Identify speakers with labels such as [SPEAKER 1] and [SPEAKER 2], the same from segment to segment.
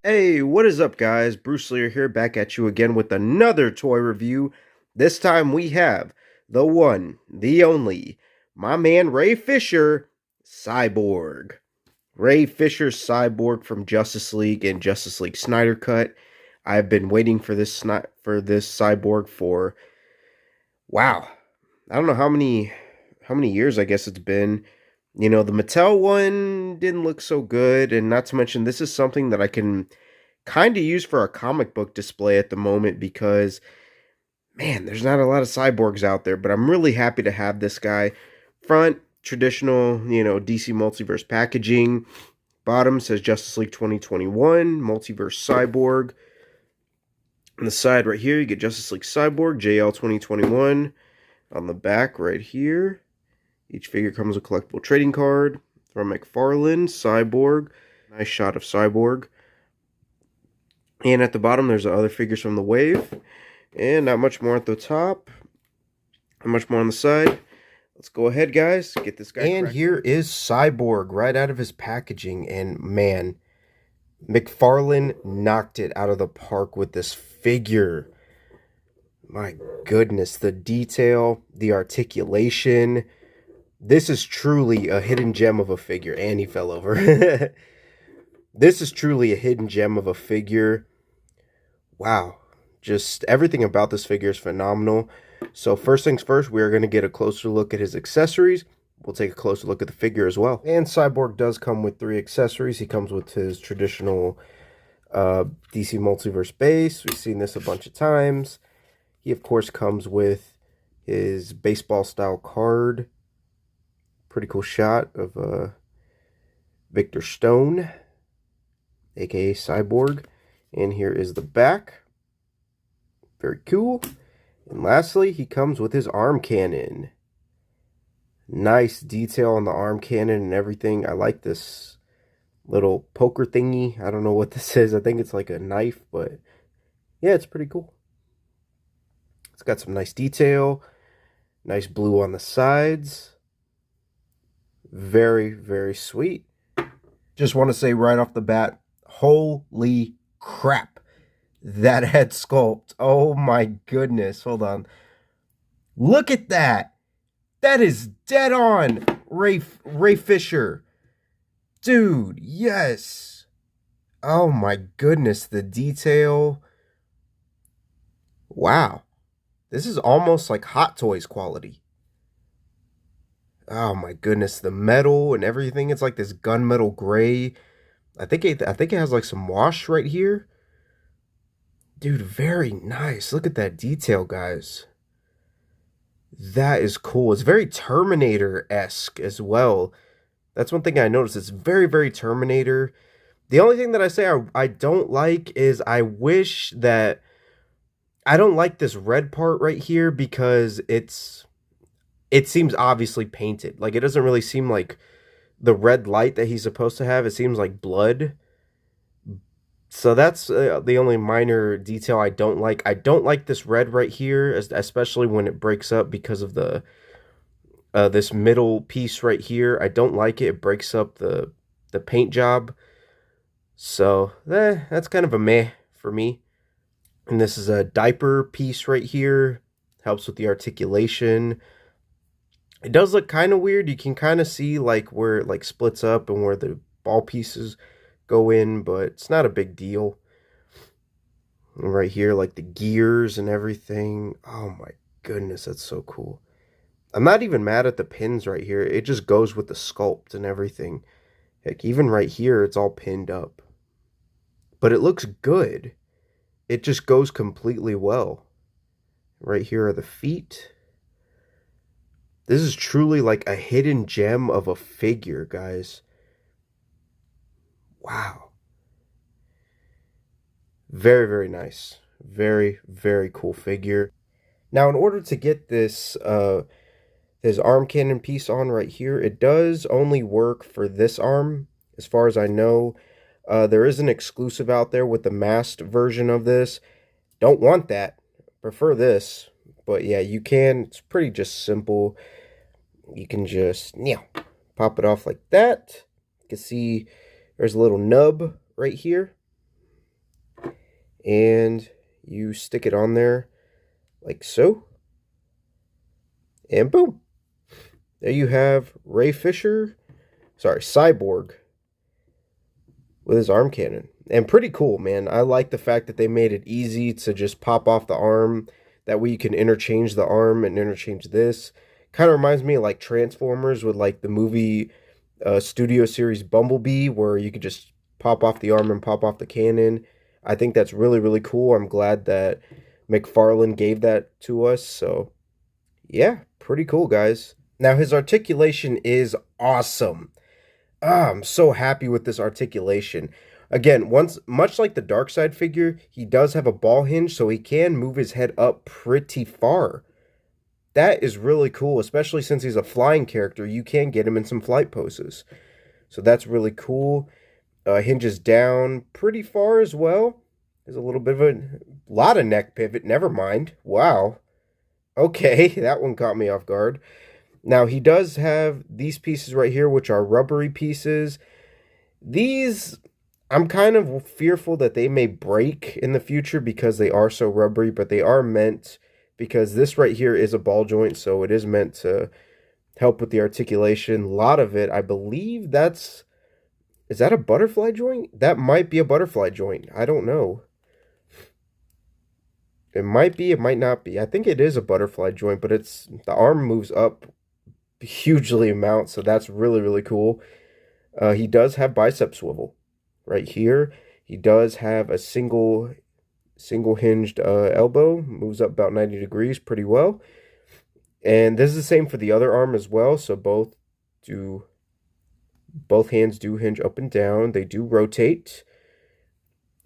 [SPEAKER 1] Hey, what is up, guys? Bruce Lear here, back at you again with another toy review. This time we have the one, the only, my man Ray Fisher, Cyborg. Ray Fisher's Cyborg from Justice League and Justice League Snyder Cut. I've been waiting for this Cyborg for wow. I don't know how many years I guess it's been. You know, the Mattel one didn't look so good, and not to mention this is something that I can kind of use for a comic book display at the moment because man, there's not a lot of cyborgs out there, but I'm really happy to have this guy. Front, traditional, DC Multiverse packaging. Bottom says Justice League 2021, Multiverse Cyborg. On the side right here, you get Justice League Cyborg, JL 2021. On the back right here, each figure comes with a collectible trading card from Mcfarlane, Cyborg. Nice shot of Cyborg. And at the bottom, there's the other figures from the wave. And not much more at the top. Not much more on the side. Let's go ahead, guys. Get this guy. And here is Cyborg right out of his packaging. And man, Mcfarlane knocked it out of the park with this figure. My goodness, the detail, the articulation. This is truly a hidden gem of a figure. And he fell over. This is truly a hidden gem of a figure. Wow. Just everything about this figure is phenomenal. So first things first, we are going to get a closer look at his accessories. We'll take a closer look at the figure as well. And Cyborg does come with 3 accessories. He comes with his traditional DC Multiverse base. We've seen this a bunch of times. He, of course, comes with his baseball style card. Pretty cool shot of Victor Stone, aka Cyborg. And here is the back. Very cool. And lastly, he comes with his arm cannon. Nice detail on the arm cannon and everything. I like this little poker thingy. I don't know what this is. I think it's like a knife, but yeah, it's pretty cool. It's got some nice detail. Nice blue on the sides. Very, very sweet. Just want to say right off the bat, holy crap. That head sculpt. Oh my goodness. Hold on. Look at that. That is dead on. Ray Fisher. Dude, yes. Oh my goodness. The detail. Wow. This is almost like Hot Toys quality. Oh my goodness. The metal and everything. It's like this gunmetal gray. I think it has like some wash right here. Dude, very nice. Look at that detail, guys. That is cool. It's very Terminator-esque as well. That's one thing I noticed. It's very, very Terminator. The only thing that I say I don't like is I wish that... I don't like this red part right here because it seems obviously painted. Like, it doesn't really seem like the red light that he's supposed to have. It seems like blood. So that's the only minor detail I don't like. I don't like this red right here, especially when it breaks up because of the this middle piece right here. I don't like it. It breaks up the paint job. So that's kind of a meh for me. And this is a diaper piece right here. Helps with the articulation. It does look kind of weird. You can kind of see like where it like splits up and where the ball pieces go in, but it's not a big deal. And right here, like the gears and everything. Oh my goodness, that's so cool. I'm not even mad at the pins right here. It just goes with the sculpt and everything. Heck, even right here, it's all pinned up. But it looks good. It just goes completely well. Right here are the feet. This is truly like a hidden gem of a figure, guys. Wow. Very, very nice. Very, very cool figure. Now, in order to get this his arm cannon piece on right here, it does only work for this arm, as far as I know. There is an exclusive out there with the masked version of this. Don't want that. Prefer this. But yeah, you can. It's pretty just simple. You can just, pop it off like that. You can see there's a little nub right here. and you stick it on there like so, and boom. There you have Ray Fisher, sorry, Cyborg, with his arm cannon. And pretty cool, man. I like the fact that they made it easy to just pop off the arm. That way you can interchange the arm and interchange this. Kind of reminds me of like Transformers with like the movie studio series Bumblebee, where you could just pop off the arm and pop off the cannon. I think that's really, really cool. I'm glad that Mcfarlane gave that to us. So, yeah, pretty cool, guys. Now, his articulation is awesome. I'm so happy with this articulation. Again, once much like the Darkseid figure, he does have a ball hinge, so he can move his head up pretty far. That is really cool, especially since he's a flying character. You can get him in some flight poses. So that's really cool. Hinges down pretty far as well. There's a little bit of a lot of neck pivot. Never mind. Wow. Okay, that one caught me off guard. Now, he does have these pieces right here, which are rubbery pieces. These, I'm kind of fearful that they may break in the future because they are so rubbery, but they are meant, because this right here is a ball joint, so it is meant to help with the articulation. A lot of it, I believe is that a butterfly joint? That might be a butterfly joint. I don't know. It might be, it might not be. I think it is a butterfly joint, but the arm moves up hugely amount, so that's really, really cool. He does have bicep swivel right here. He does have a single hinged elbow, moves up about 90 degrees pretty well. And this is the same for the other arm as well, so both hands do hinge up and down. They do rotate.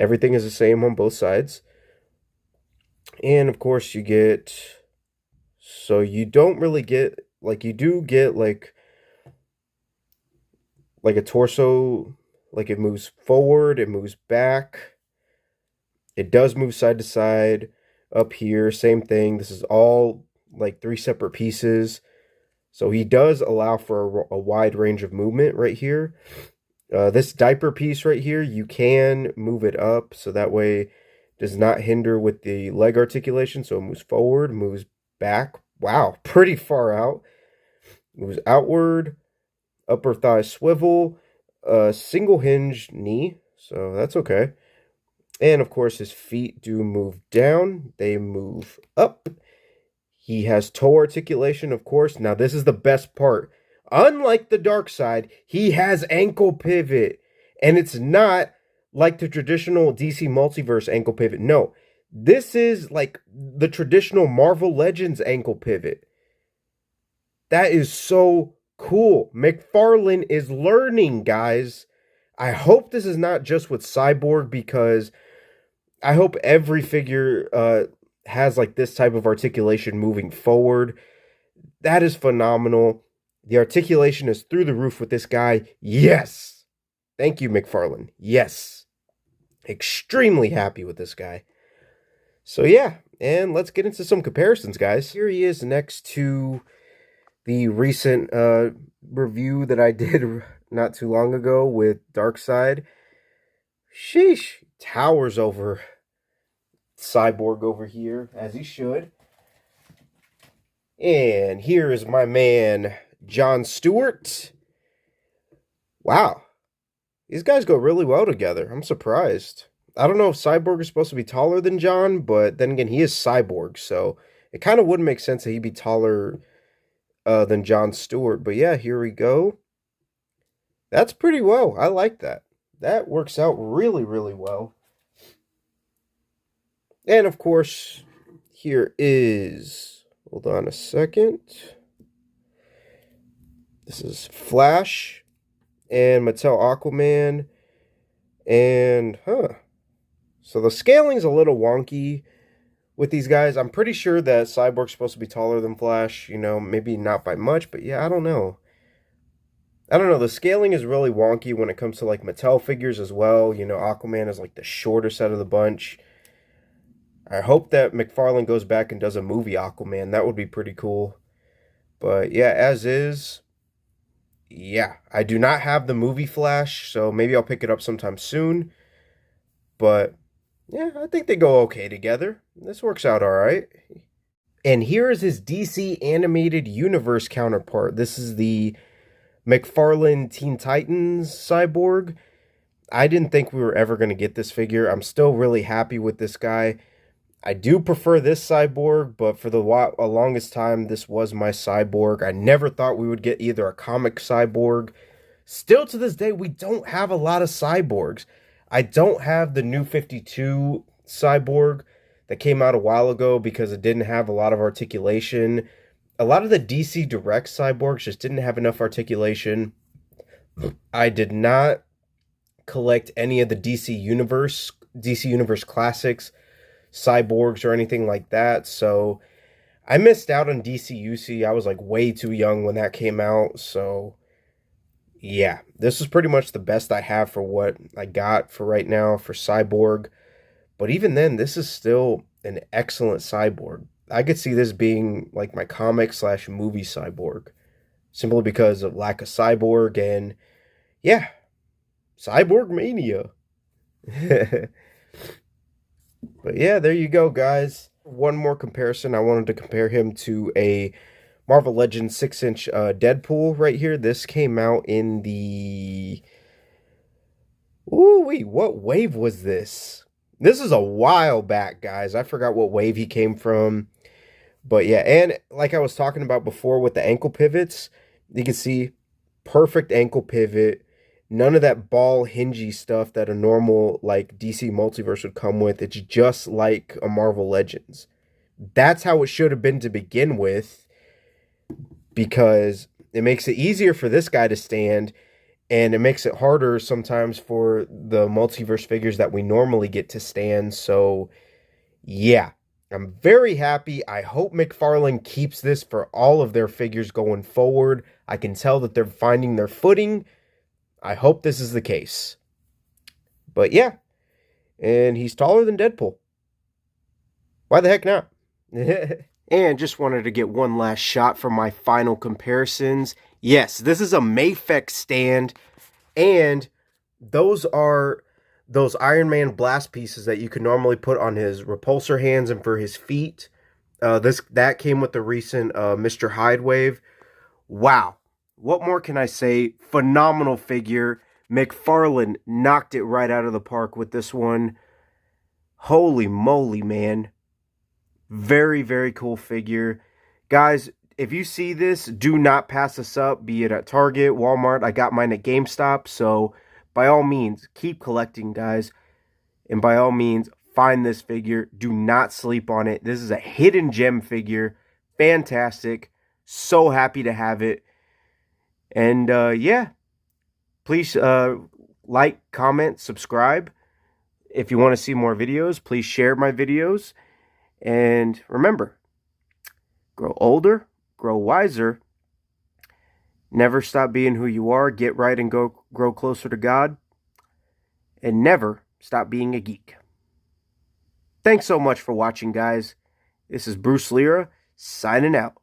[SPEAKER 1] Everything is the same on both sides. And of course you don't really get, like, you do get like a torso, like it moves forward, it moves back, it does move side to side. Up here, same thing. This is all like 3 separate pieces, so he does allow for a wide range of movement right here. This diaper piece right here, you can move it up, so that way it does not hinder with the leg articulation. So it moves forward, moves back. Wow, pretty far out. Moves outward, upper thigh swivel, single hinge knee, so that's okay. And of course, his feet do move down, they move up. He has toe articulation, of course. Now, this is the best part. Unlike the Darkseid, he has ankle pivot, and it's not like the traditional DC Multiverse ankle pivot. No, this is like the traditional Marvel Legends ankle pivot. That is so cool. Mcfarlane is learning, guys. I hope this is not just with Cyborg, because I hope every figure has like this type of articulation moving forward. That is phenomenal. The articulation is through the roof with this guy. Yes. Thank you, Mcfarlane. Yes. Extremely happy with this guy. So yeah, and let's get into some comparisons, guys. Here he is next to the recent review that I did not too long ago with Darkseid. Sheesh, towers over Cyborg over here, as he should. And here is my man, John Stewart. Wow, these guys go really well together. I'm surprised. I don't know if Cyborg is supposed to be taller than John, but then again, he is Cyborg, so it kind of would make sense that he'd be taller than John Stewart. But yeah, here we go. That's pretty well. I like that. That works out really, really well. And of course, here is, hold on a second. This is Flash and Mattel Aquaman. And, so the scaling's a little wonky with these guys. I'm pretty sure that Cyborg's supposed to be taller than Flash. You know, maybe not by much, but yeah, I don't know. The scaling is really wonky when it comes to like Mattel figures as well. You know, Aquaman is like the shorter set of the bunch. I hope that Mcfarlane goes back and does a movie Aquaman. That would be pretty cool. But yeah, as is, yeah, I do not have the movie Flash, so maybe I'll pick it up sometime soon. But Yeah, I think they go okay together. This works out all right. And here is his DC animated universe counterpart. This is the Mcfarlane Teen Titans Cyborg. I didn't think we were ever going to get this figure. I'm still really happy with this guy. I do prefer this Cyborg, but for the longest time, this was my Cyborg. I never thought we would get either a comic Cyborg. Still to this day, we don't have a lot of Cyborgs. I don't have the new 52 Cyborg that came out a while ago because it didn't have a lot of articulation. A lot of the DC Direct Cyborgs just didn't have enough articulation. I did not collect any of the DC Universe Classics Cyborgs or anything like that, so I missed out on DCUC. I was like way too young when that came out, so yeah, this is pretty much the best I have for what I got for right now for Cyborg. But even then, this is still an excellent Cyborg. I could see this being like my comic slash movie Cyborg, simply because of lack of Cyborg and yeah, Cyborg Mania. But yeah, there you go, guys. One more comparison. I wanted to compare him to a Marvel Legends 6-inch Deadpool right here. This came out in the... Ooh, wait, what wave was this? This is a while back, guys. I forgot what wave he came from. But yeah, and like I was talking about before with the ankle pivots, you can see perfect ankle pivot. None of that ball hingy stuff that a normal like DC Multiverse would come with. It's just like a Marvel Legends. That's how it should have been to begin with, because it makes it easier for this guy to stand, and it makes it harder sometimes for the Multiverse figures that we normally get to stand. So yeah, I'm very happy. I hope Mcfarlane keeps this for all of their figures going forward. I can tell that they're finding their footing. I hope this is the case. But yeah, and he's taller than Deadpool. Why the heck not? And just wanted to get one last shot for my final comparisons. Yes, this is a Mafex stand, and those are those Iron Man blast pieces that you could normally put on his repulsor hands and for his feet. That came with the recent Mr. Hyde wave. Wow. What more can I say? Phenomenal figure. Mcfarlane knocked it right out of the park with this one. Holy moly, man. Very, very cool figure. Guys, if you see this, do not pass this up, be it at Target, Walmart. I got mine at GameStop, so by all means, keep collecting, guys. And by all means, find this figure. Do not sleep on it. This is a hidden gem figure. Fantastic. So happy to have it. And yeah, please like, comment, subscribe. If you want to see more videos, please share my videos. And remember, grow older, grow wiser. Never stop being who you are. Get right and grow closer to God. And never stop being a geek. Thanks so much for watching, guys. This is Bruce Lira signing out.